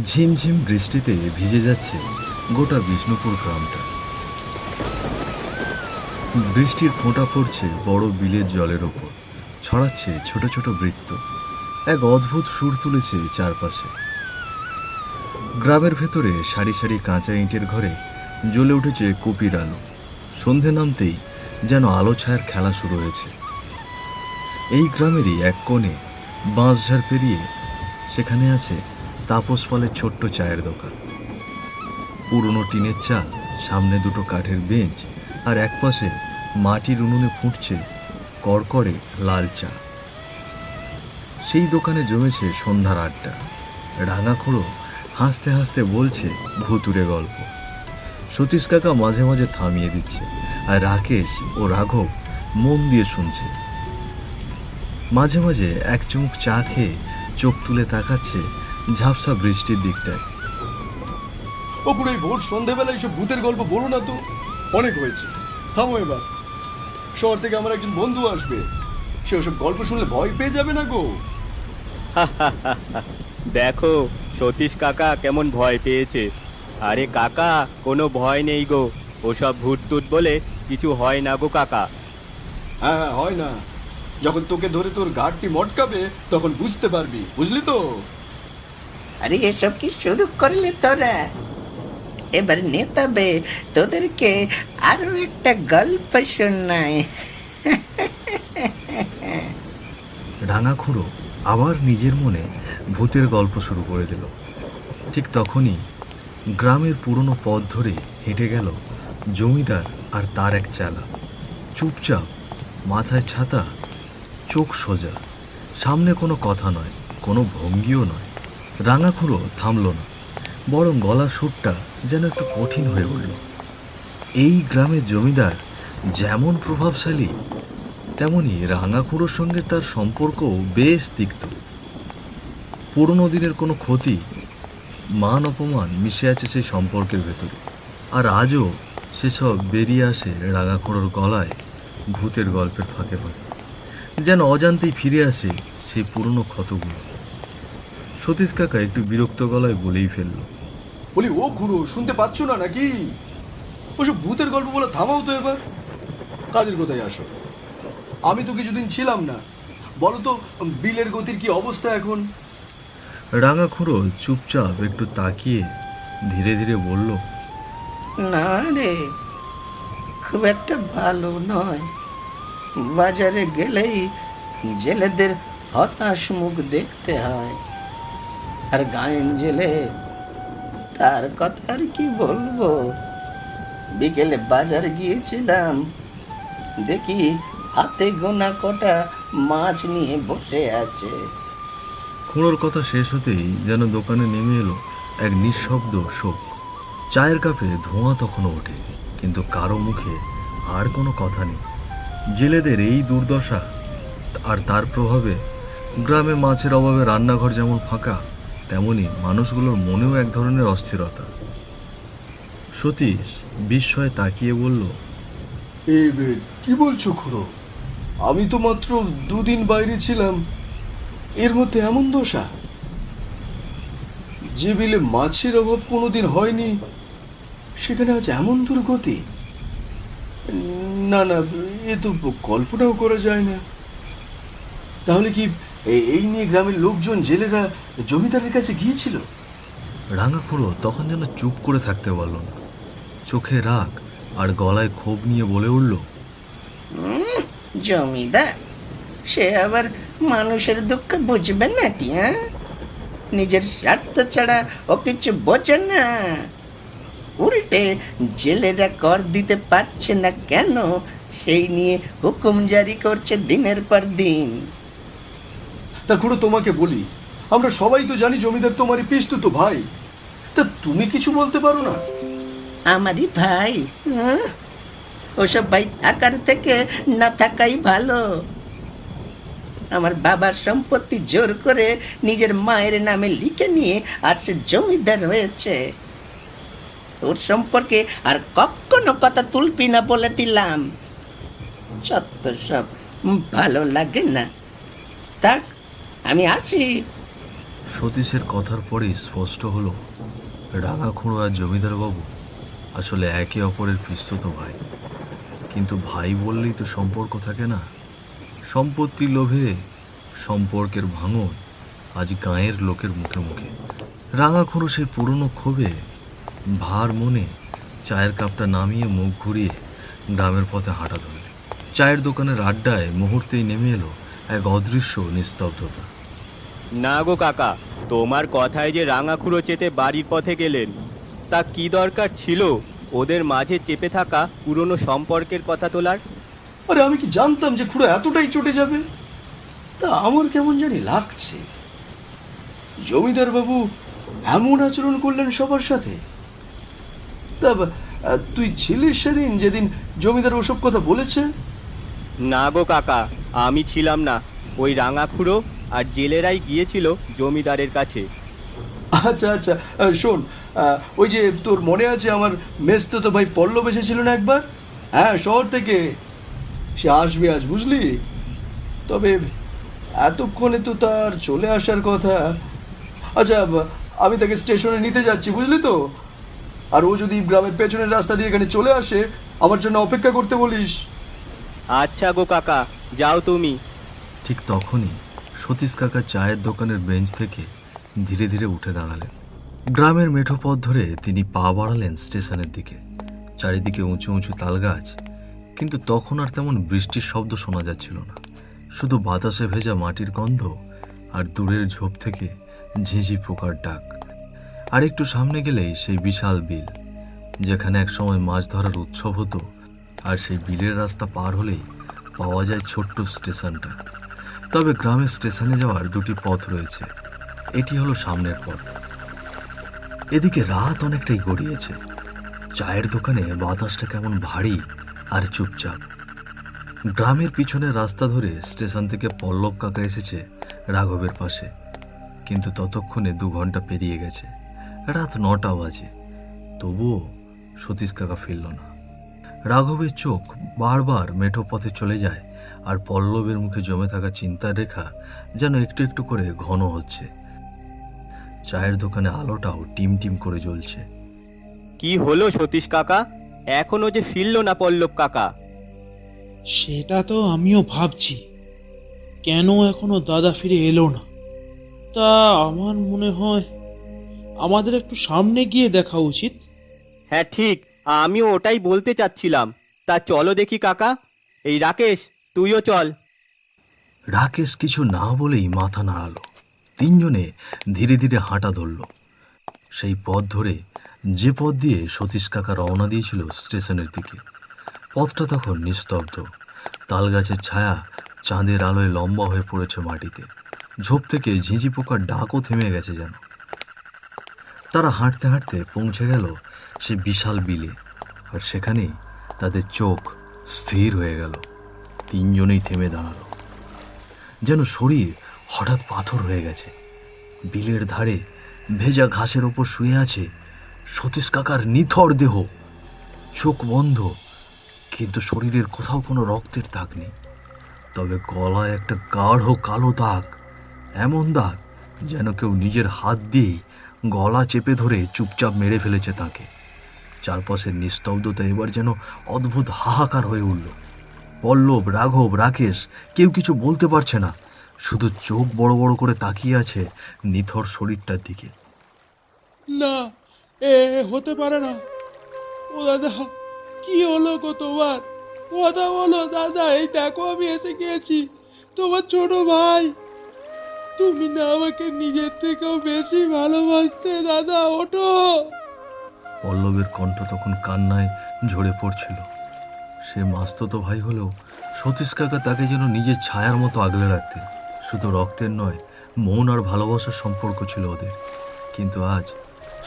ঝিমঝিম বৃষ্টিতে ভিজে যাচ্ছে গোটা বিষ্ণুপুর গ্রামটা। বৃষ্টির ফোঁটা পড়ছে বড় বিলের জলের ওপর, ছড়াচ্ছে ছোট ছোট বৃত্ত। এক অদ্ভুত সুর তুলেছে চারপাশে। গ্রামের ভেতরে সারি সারি কাঁচা ইঁটের ঘরে জ্বলে উঠেছে কুপির আলো। সন্ধে নামতেই যেন আলো ছায়ার খেলা শুরু হয়েছে। এই গ্রামেরই এক কোণে বাঁশঝাড় পেরিয়ে সেখানে আছে তাপস পালের ছোট্ট চায়ের দোকান। পুরনো টিনের চাল, সামনে দুটো কাঠের বেঞ্চ, আর একপাশে মাটির উনুনে ফুটছে কড়কড়ে লাল চা। সেই দোকানে জমেছে সন্ধ্যার আড্ডা। রাঙাখুড়ো হাসতে হাসতে বলছে ভুতুরে গল্প। সতীশ কাকা মাঝে মাঝে থামিয়ে দিচ্ছে, আর রাকেশ ও রাঘব মন দিয়ে শুনছে। মাঝে মাঝে এক চুমুক চা খেয়ে চোখ তুলে তাকাচ্ছে ঝাপসা বৃষ্টির দিকটায়। ও পুরো এই ভোর সন্ধেবেলা এইসব ভূতের গল্প বলো না তো, অনেক হয়েছে, থামো এবার। শহর থেকে আমার একজন বন্ধু আসবে, সে ওসব গল্প শুনলে ভয় পেয়ে যাবে না গো। দেখো সতীশ কাকা কেমন ভয় পেয়েছে। আরে কাকা, কোনো ভয় নেই গো, ওসব ভূত টুত বলে কিছু হয় না গো কাকা। হ্যাঁ হ্যাঁ, হয় না। যখন তোকে ধরে তোর গাঢ়টি মটকাবে তখন বুঝতে পারবি, বুঝলি তো? আরে এসব কি শুরু করলে তোরা? এবার নেতাবে তোদেরকে আরো একটা গল্প শোনায়। রাঙাখুড়ো আবার নিজের মনে ভূতের গল্প শুরু করে দিল। ঠিক তখনই গ্রামের পুরনো পথ ধরে হেঁটে গেল জমিদার আর তার এক চেলা। চুপচাপ, মাথায় ছাতা, চোখ সোজা, সামনে কোনো কথা নয়, কোনো ভঙ্গিও নয়। রাঙাখুড়ো থামল না, বরং গলার সুরটা যেন একটু কঠিন হয়ে উঠল। এই গ্রামের জমিদার যেমন প্রভাবশালী, তেমনি রাঙাখুড়োর সঙ্গে তার সম্পর্কও বেশ তিক্ত। পুরনো দিনের কোনো ক্ষতি, মান অপমান মিশে আছে সেই সম্পর্কের ভেতরে। আর আজও সেসব বেরিয়ে আসে রাঙাখুড়োর গলায় ভূতের গল্পের ফাঁকে ফাঁকে, যেন অজান্তেই ফিরে আসে সেই পুরনো ক্ষতগুলো। সতীশ কাকা একটু বিরক্ত গলায় বলেই ফেলল, বলি ও খুড়ো, শুনতে পাচ্ছ না নাকি? ওসব ভূতের গল্প বলে থামাও তো এবার। কাজের কোথায় আসো? আমি তো কিছুদিন ছিলাম না, বলো তো বিলের গতির কি অবস্থা এখন? রাঙাখুড়ো চুপচাপ একটু তাকিয়ে ধীরে ধীরে বলল, না রে, খুব একটা ভালো নয়। বাজারে গেলেই জেলেদের হতাশ মুখ দেখতে হয়। আর গায়েন জেলে, তার কথা আর কি বলবো। বিকেলে বাজার গিয়েছিলাম, দেখি হাতে গোনা কটা মাছ নিয়ে বসে আছে। খুড়োর কথা শেষ হতেই যেন দোকানে নেমে এলো এক নিঃশব্দ শোক। চায়ের কাপে ধোঁয়া তখনও ওঠে, কিন্তু কারো মুখে আর কোনো কথা নেই। জেলেদের এই দুর্দশা, আর তার প্রভাবে গ্রামে মাছের অভাবে রান্নাঘর যেমন ফাঁকা, তেমনি মানুষগুলোর মনেও এক ধরনের অস্থিরতা। সতীশ বিস্ময়ে তাকিয়ে বলল, কি বলছো খুড়ো? আমি তো মাত্র দুদিন বাইরে ছিলাম, এর মধ্যে এমন দশা? যে বিলে মাছের অভাব কোনোদিন হয়নি, সেখানে আজ এমন দুর্গতি? না না, এ তো কল্পনাও করা যায় না। তাহলে কি এই নিয়ে গ্রামের লোকজন, জেলেরা জমিদারের কাছে গিয়েছিল? রাঙাখুড়ো তখন যেন চুপ করে থাকতে পারল না। চোখে রাগ আর গলায় ক্ষোভ নিয়ে বলে উঠল, জমিদার সে আবার মানুষের দুঃখ বুঝবে নাকি? হ্যাঁ, নিজের স্বার্থ ছাড়া ও কিছু বোঝে না। উল্টে জেলেরা কর দিতে পারছে না কেন, সেই নিয়ে হুকুম জারি করছে দিনের পর দিন। তা খুড়ো, তোমাকে বলি, আমরা সবাই তো জানি জমিদার তোমারই পিস্তুত ভাই। তা তুমি কিছু বলতে পারো না? আমারই ভাই? ওসব ভাই থাকার থেকে না থাকাই ভালো। আমার বাবার সম্পত্তি জোর করে নিজের মায়ের নামে লিখে নিয়ে আর সে জমিদার হয়েছে। তোর সম্পর্কে আর কখনো কথা তুলবি না বলে দিলাম। সত্য সব ভালো লাগে না। থাক, আমি আসি। সতীশের কথার পরেই স্পষ্ট হলো রাঙাখুঁড়ো আর জমিদার বাবু আসলে একে অপরের পিস্তুত ভাই। কিন্তু ভাই বললেই তো সম্পর্ক থাকে না। সম্পত্তির লোভে সম্পর্কের ভাঙন আজ গাঁয়ের লোকের মুখে মুখে। রাঙাখুঁড়ো সেই পুরনো ক্ষোভে ভার মনে চায়ের কাপটা নামিয়ে মুখ ঘুরিয়ে গ্রামের পথে হাঁটা ধরল। চায়ের দোকানের আড্ডায় মুহূর্তেই নেমে এলো এক অদৃশ্য নিস্তব্ধতা। না গো কাকা, তোমার কথায় যে রাঙাখুড়ো চেতে বাড়ির পথে গেলেন, তা কি দরকার ছিল ওদের মাঝে চেপে থাকা পুরনো সম্পর্কের কথা তোলার? আরে আমি কি জানতাম যে খুড়ো এতটাই চটে যাবে? তা আমার কেমন জানি লাগছে। জমিদার বাবু এমন আচরণ করলেন সবার সাথে। তা তুই ছিলিস সেদিন যেদিন জমিদার ওসব কথা বলেছে? না গো কাকা, আমি ছিলাম না। ওই রাঙাখুড়ো আর জেলেরাই গিয়েছিল জমিদারের কাছে। আচ্ছা আচ্ছা, শোন, ওই যে তোর মনে আছে আমার মেজতো ভাই পল্লব এসেছিল না একবার? হ্যাঁ, শহর থেকে। সে আসবে আজ, বুঝলি? তবে এতক্ষণে তো তার চলে আসার কথা। আচ্ছা, আমি তাকে স্টেশনে নিতে যাচ্ছি, বুঝলি তো? আর ও যদি গ্রামের পেছনের রাস্তা দিয়ে এখানে চলে আসে, আমার জন্য অপেক্ষা করতে বলিস। আচ্ছা গো কাকা, যাও তুমি। ঠিক তখনই সতীশ কাকা চায়ের দোকানের বেঞ্চ থেকে ধীরে ধীরে উঠে দাঁড়ালেন। গ্রামের মেঠো পথ ধরে তিনি পা বাড়ালেন স্টেশনের দিকে। চারিদিকে উঁচু উঁচু তালগাছ, কিন্তু তখন আর তেমন বৃষ্টির শব্দ শোনা যাচ্ছিল না। শুধু বাতাসে ভেজা মাটির গন্ধ আর দূরের ঝোপ থেকে ঝিঁঝি পোকার ডাক। আর একটু সামনে গেলেই সেই বিশাল বিল, যেখানে একসময় মাছ ধরার উৎসব হতো। আর সেই বিলের রাস্তা পার হলেই পাওয়া যায় ছোট্ট স্টেশনটা। তবে গ্রামের স্টেশনে যাওয়ার দুটি পথ রয়েছে। এটি হলো সামনের পথ। এদিকে রাত অনেকটাই গড়িয়েছে। চায়ের দোকানে বাতাসটা কেমন ভারী আর চুপচাপ। গ্রামের পিছনের রাস্তা ধরে স্টেশন থেকে পল্লব কাকা এসেছে রাঘবের পাশে, কিন্তু ততক্ষণে 2 ঘন্টা পেরিয়ে গেছে। রাত 9টা বাজে, তবুও সতীশ কাকা ফিরল না। রাঘবের চোখ বারবার মেঠো পথে চলে যায়, আর পল্লবের মুখে জমে থাকা চিন্তার রেখা যেন একটু একটু করে ঘন হচ্ছে। চায়ের দোকানে আলোটাও টিম টিম করে জ্বলছে। কি হলো সতীশ কাকা? এখনো যে ফিরল না পল্লব কাকা? সেটা তো আমিও ভাবছি, কেন এখনো দাদা ফিরে এলো না। তা আমার মনে হয় আমাদের একটু সামনে গিয়ে দেখা উচিত। হ্যাঁ ঠিক, আমিও ওটাই বলতে চাচ্ছিলাম। তা চলো দেখি কাকা। এই রাকেশ, তুইও চল। রাকেশ কিছু না বলেই মাথা নাড়ালো। 3 জনে ধীরে ধীরে হাঁটা ধরল সেই পথ ধরে, যে পথ দিয়ে সতীশ কাকা রওনা দিয়েছিল স্টেশনের দিকে। পথটা তখন নিস্তব্ধ। তালগাছের ছায়া চাঁদের আলোয় লম্বা হয়ে পড়েছে মাটিতে। ঝোপ থেকে ঝিঁঝি পোকার ডাকও থেমে গেছে যেন। তারা হাঁটতে হাঁটতে পৌঁছে গেল সে বিশাল বিলে, আর সেখানেই তাদের চোখ স্থির হয়ে গেল। 3 জনেই থেমে দাঁড়ালো, যেন শরীর হঠাৎ পাথর হয়ে গেছে। বিলের ধারে ভেজা ঘাসের ওপর শুয়ে আছে সতীশ কাকার নিথর দেহ। চোখ বন্ধ, কিন্তু শরীরের কোথাও কোনো রক্তের দাগ নেই। তবে গলায় একটা গাঢ় কালো দাগ, এমন দাগ যেন কেউ নিজের হাত দিয়েই গলা চেপে ধরে চুপচাপ মেরে ফেলেছে তাকে। চারপাশের নিস্তব্ধতা এবার যেন অদ্ভুত হাহাকার হয়ে উঠল। পল্লব, রাঘব, রাকেশ কেউ কিছু বলতে পারছে না, শুধু চোখ বড় বড় করে তাকিয়ে আছে নিথর শরীরটার দিকে। না, এ হতে পারে না। ও দাদা, কি হলো গো তোমার? কথা বলো দাদা, এই দেখো আমি এসে গিয়েছি, তোমার ছোট ভাই। তুমি না আমাকে নিজের থেকেও বেশি ভালোবাসতে দাদা, ওঠো। পল্লবের কণ্ঠ তখন কান্নায় ঝরে পড়ছিল। সে মাস্তুতো ভাই হলেও সতীশ কাকা তাকে যেন নিজের ছায়ার মতো আগলে রাখতেন। শুধু রক্তের নয়, মন আর ভালোবাসার সম্পর্ক ছিল ওদের। কিন্তু আজ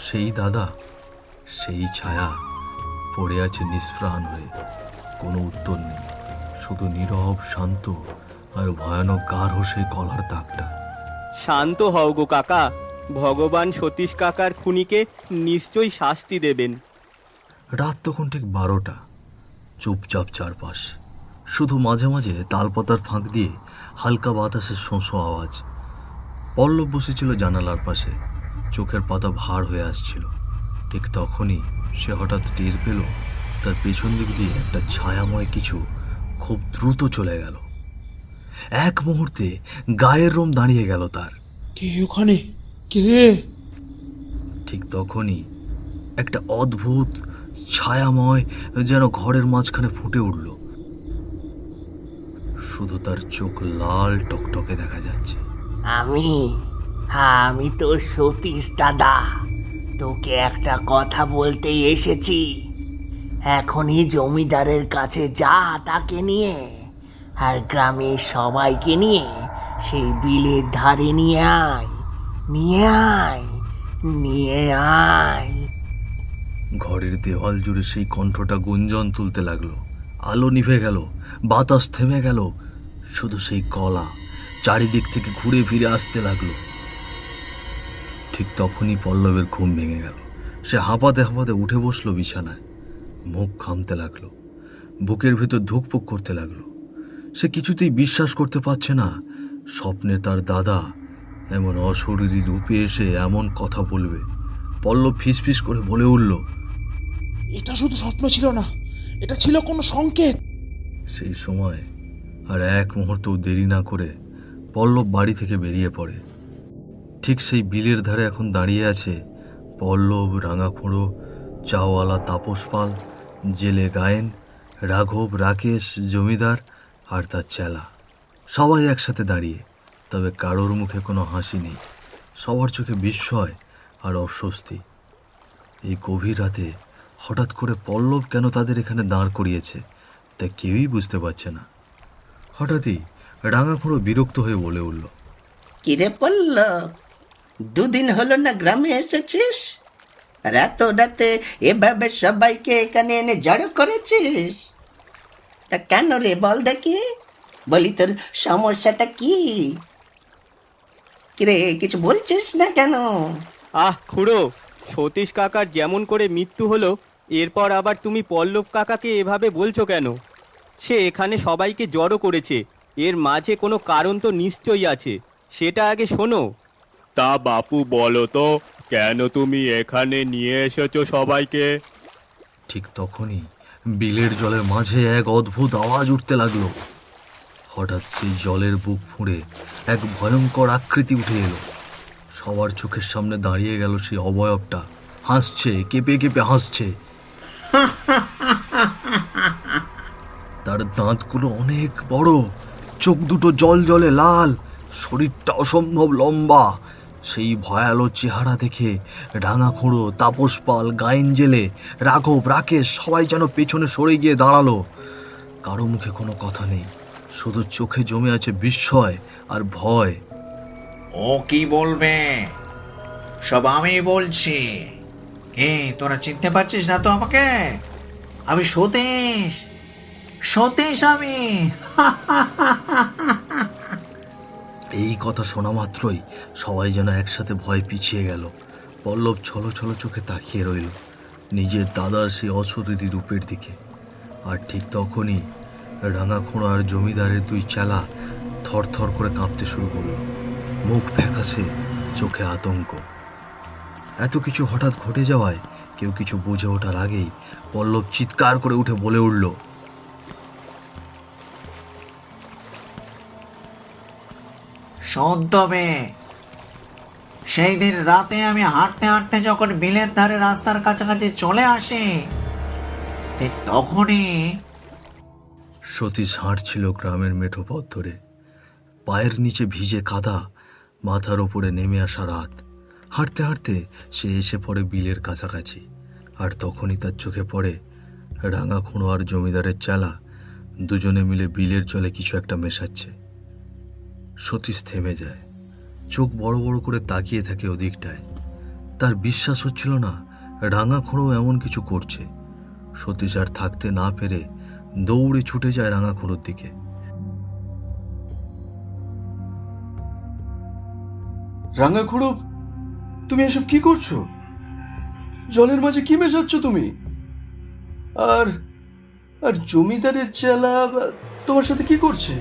সেই দাদা, সেই ছায়া পড়ে আছে নিষ্প্রাণ হয়ে। কোনো উত্তর নেই, শুধু নীরব, শান্ত আর ভয়ানক গাঢ় সেই গলার দাগটা। শান্ত হও গো কাকা, ভগবান সতীশ কাকার খুনিকে নিশ্চয়ই শাস্তি দেবেন। রাত তখন ঠিক 12টা। চুপচাপ চারপাশ, শুধু মাঝে মাঝে তালপাতার ফাঁক দিয়ে হালকা বাতাসের শোঁ শোঁ আওয়াজ। পল্লব বসেছিল জানালার পাশে, চোখের পাতা ভার হয়ে আসছিল। ঠিক তখনই সে হঠাৎ টের পেল তার পেছন দিক দিয়ে একটা ছায়াময় কিছু খুব দ্রুত চলে গেল। এক মুহূর্তে গায়ের রোম দাঁড়িয়ে গেল তার। কে ওখানে? কে? ঠিক তখনই একটা অদ্ভুত ছায়াময় যেন ঘরের মাঝখানে ফুটে উঠল। শুধু তার চোখ লাল টকটকে দেখা যাচ্ছে। আমি তো সতীশ দাদা, তোকে একটা কথা বলতে এসেছি। এখনই জমিদারের কাছে যা তাকে নিয়ে, আর গ্রামের সবাইকে নিয়ে সেই বিলের ধারে নিয়ে আয়, নিয়ে আয়, নিয়ে আয়। ঘরের দেওয়াল জুড়ে সেই কণ্ঠটা গুঞ্জন তুলতে লাগলো। আলো নিভে গেল, বাতাস থেমে গেল, শুধু সেই গলা চারিদিক থেকে ঘুরে ফিরে আসতে লাগলো। ঠিক তখনই পল্লবের ঘুম ভেঙে গেল। সে হাঁপাতে হাঁপাতে উঠে বসলো বিছানায়। মুখ ঘামতে লাগলো, বুকের ভেতর ধুকপুক করতে লাগলো। সে কিছুতেই বিশ্বাস করতে পারছে না স্বপ্নে তার দাদা এমন অশরীরী রূপে এসে এমন কথা বলবে। পল্লব ফিসফিস করে বলে উঠল, এটা শুধু স্বপ্ন ছিল না, এটা ছিল কোনো সংকেত। সেই সময় আর এক মুহূর্তও দেরি না করে পল্লব বাড়ি থেকে বেরিয়ে পড়ে। ঠিক সেই বিলের ধারে এখন দাঁড়িয়ে আছে পল্লব, রাঙাখুঁড়ো, চাওয়ালা তাপস পাল, জেলে গায়েন, রাঘব, রাকেশ, জমিদার আর তার চেলা, সবাই একসাথে দাঁড়িয়ে। তবে কারোর মুখে কোনো হাসি নেই, সবার চোখে বিস্ময় আর অস্বস্তি। এই গভীর রাতে হঠাৎ করে পল্লব কেন তাদের এখানে দাঁড় করিয়েছে তা কেউই বুঝতে পারছে না। হঠাৎই রাঙাখুঁড়ো বিরক্ত হয়ে বলে উঠল, কিরে পল্লব, দুদিন হলো না গ্রামে এসেছিস? রাত রাতে এভাবে সবাইকে এখানে এনে জড়ো করেছিস? তা কেন রে, বল দেখি। বলি, তোর সমস্যাটা কি? কিরে, কিছু বলছিস না কেন? আহ খুড়ো, সতীশ কাকার যেমন করে মৃত্যু হলো, এরপর আবার তুমি পল্লব কাকাকে এভাবে বলছো কেন? সে এখানে সবাইকে জড়ো করেছে, এর মাঝে কোনো কারণ তো নিশ্চয়ই আছে, সেটা আগে শোনো। তা বাপু বলো তো, কেন তুমি এখানে নিয়ে এসেছো সবাইকে? ঠিক তখনই বিলের জলের মাঝে এক অদ্ভুত আওয়াজ উঠতে লাগলো। হঠাৎ সেই জলের বুক ফুঁড়ে এক ভয়ঙ্কর আকৃতি উঠে এলো। সবার চোখের সামনে দাঁড়িয়ে গেল সেই অবয়বটা। হাসছে, কেঁপে কেঁপে হাসছে। তার দাঁতগুলো অনেক বড়, চোখ দুটো জল জলে লাল, শরীরটা অসম্ভব লম্বা। সেই ভয়ালো চেহারা দেখে রাঙাখুঁড়ো, তাপস পাল, গায়েন জেলে, রাঘব, রাকেশ সবাই যেন পেছনে সরে গিয়ে দাঁড়ালো। কারো মুখে কোনো কথা নেই, শুধু চোখে জমে আছে বিস্ময় আর ভয়। ও কি বলবে? সব আমি বলছি। কে তোরা চিনতে পারছিস না তো আমাকে? আমি সতীশ, সতীশ আমি। এই কথা শোনা মাত্রই সবাই যেন একসাথে ভয় পিছিয়ে গেল। পল্লব ছলো ছলো চোখে তাকিয়ে রইল নিজের দাদার সেই অশরীরী রূপের দিকে। আর ঠিক তখনই রাঙাখুঁড়ো আর জমিদারের দুই চেলা থরথর করে কাঁপতে শুরু করল। মুখ ফ্যাকাশে, চোখে আতঙ্ক। এত কিছু হঠাৎ ঘটে যাওয়ায় কেউ কিছু বুঝে ওঠার আগেই পল্লব চিৎকার করে উঠে বলে উঠল, শোন তবে, সেই দিন রাতে আমি হাঁটতে হাঁটতে যখন বিলের ধারে রাস্তার কাছাকাছি চলে আসি, ঠিক তখনই সতীশ হাঁটছিল গ্রামের মেঠো পথ ধরে। পায়ের নিচে ভিজে কাদা, মাথার ওপরে নেমে আসা রাত। হাঁটতে হাঁটতে সে এসে পড়ে বিলের কাছাকাছি। আর তখনই তার চোখে পড়ে রাঙাখুঁড়ো আর জমিদারের চেলা দুজনে মিলে বিলের জলে কিছু একটা মেশাচ্ছে। সতীশ থেমে যায়, চোখ বড় বড় করে তাকিয়ে থাকে ওদিকটায়। তার বিশ্বাস হচ্ছিল না রাঙাখুঁড়ো এমন কিছু করছে। সতীশ আর থাকতে না পেরে দৌড়ে ছুটে যায় রাঙাখুঁড়োর দিকে। রাঙাখুড়ো, তুমি এসব কি করছো? জলের মাঝে কি মেশাচ্ছ তুমি? আর আর জমিদারের চেলা তোমার সাথে কি করছে?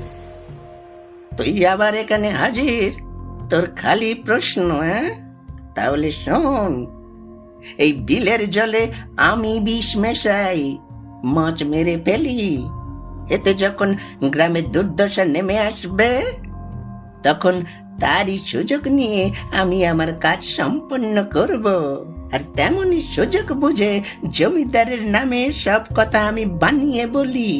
তুই আবার এখানে হাজির? তোর খালি প্রশ্ন? তাহলে শোন, এই বিলের জলে আমি বিষ মেশাই, মাছ মেরে ফেলি। এতে যখন গ্রামে দুর্দশা নেমে আসবে, তখন তারই সুযোগ নিয়ে আমি আমার কাজ সম্পন্ন করব। আর তেমনি সুযোগ বুঝে জমিদারের নামে সব কথা আমি বানিয়ে বলি,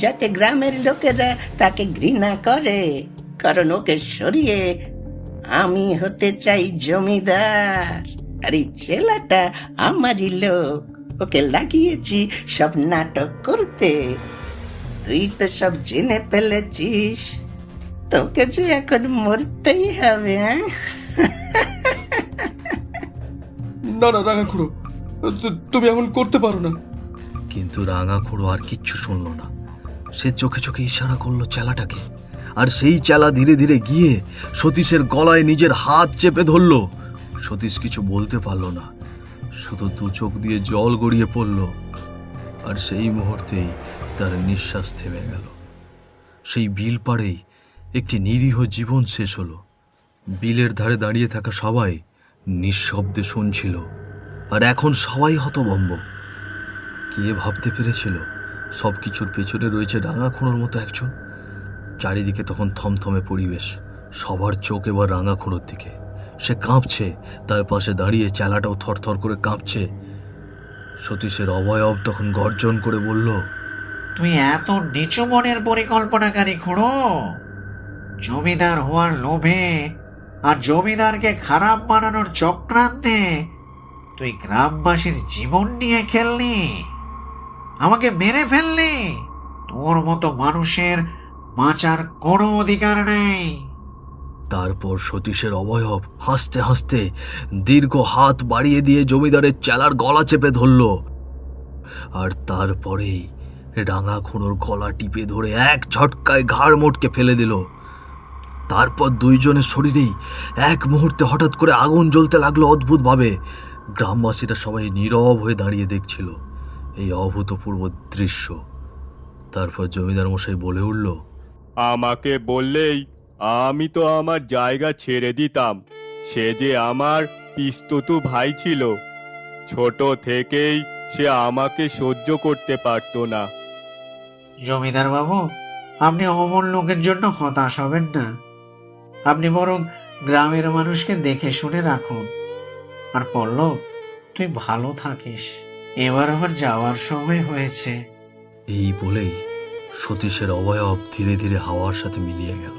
যাতে গ্রামের লোকেরা তাকে ঘৃণা করে। কারণ ওকে সরিয়ে আমি হতে চাই জমিদার। আর এই ছেলেটা আমারই লোক, ওকে লাগিয়েছি সব নাটক করতে। তুই তো সব জেনে ফেলেছিস, তোকে যে এখন মরতেই হবে। না না রাঙা খুড়ো, তুমি এমন করতে পারো না। কিন্তু রাঙা খুড়ো আর কিচ্ছু শুনল না। সে চোখে চোখে ইশারা করলো চেলাটাকে, আর সেই চেলা ধীরে ধীরে গিয়ে সতীশের গলায় নিজের হাত চেপে ধরল। সতীশ কিছু বলতে পারল না, শুধু দু চোখ দিয়ে জল গড়িয়ে পড়ল। আর সেই মুহূর্তেই তার নিঃশ্বাস থেমে গেল। সেই বিল পাড়েই একটি নিরীহ জীবন শেষ হলো। বিলের ধারে দাঁড়িয়ে থাকা সবাই নিঃশব্দে শুনছিল, আর এখন সবাই হতভম্ব। কে ভাবতে পেরেছিল সব কিছুর পেছনে রয়েছে রাঙা খুঁড়োর মতো একজন? চারিদিকে তখন থমথমে পরিবেশ, সবার চোখ এবার রাঙা খুঁড়োর দিকে। সে কাঁপছে, তার পাশে দাঁড়িয়ে চেলাটাও থরথর করে কাঁপছে। সতীশের অবয়ব তখন গর্জন করে বলল, তুই এত নিচু মনের পরিকল্পনাকারী খুড়ো? জমিদার হওয়ার লোভে আর জমিদারকে খারাপ বানানোর চক্রান্তে তুই গ্রামবাসীর জীবন নিয়ে খেললি, আমাকে মেরে ফেললি। তোর মতো মানুষের বাঁচার কোনো অধিকার নেই। তারপর সতীশের অবয়ব হাসতে হাসতে দীর্ঘ হাত বাড়িয়ে দিয়ে জমিদারের চেলার গলা চেপে ধরল। আর তারপরেই রাঙা খুঁড়োর গলা টিপে ধরে এক ঝটকায় ঘাড় মোটকে ফেলে দিল। তারপর দুইজনের শরীরেই এক মুহূর্তে হঠাৎ করে আগুন জ্বলতে লাগলো অদ্ভুতভাবে। গ্রামবাসীরা সবাই নীরব হয়ে দাঁড়িয়ে দেখছিল এই অভূতপূর্ব দৃশ্য। তারপর জমিদার মশাই বলে উঠল, আমাকে বললেই আমি তো আমার জায়গা ছেড়ে দিতাম। সে যে আমার পিস্ততু ভাই ছিল, ছোট থেকেই সে আমাকে সহ্য করতে পারতো না। জমিদার বাবু, আপনি অমন লোকের জন্য হতাশ হবেন না। আপনি বরং গ্রামের মানুষকে দেখে শুনে রাখুন। আর পল্লব, তুই ভালো থাকিস। এবার আমার যাওয়ার সময় হয়েছে। এই বলেই সতীশের অবয়ব ধীরে ধীরে হাওয়ার সাথে মিলিয়ে গেল।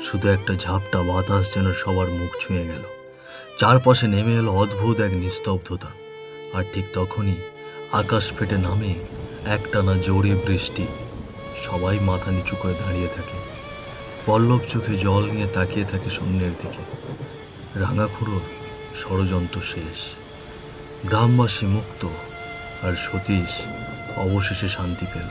শুধু একটা ঝাপটা বাতাস যেন সবার মুখ ছুঁয়ে গেল। চারপাশে নেমে এলো অদ্ভুত এক নিস্তব্ধতা। আর ঠিক তখনই আকাশ ফেটে নামে একটানা জোরে বৃষ্টি। সবাই মাথা নিচু করে দাঁড়িয়ে থাকে, পল্লব চোখে জল নিয়ে তাকিয়ে থাকে শূন্যের দিকে। রাঙা খুঁড়োর ষড়যন্ত্র শেষ, গ্রামবাসী মুক্ত, আর সতীশ অবশেষে শান্তি পেল।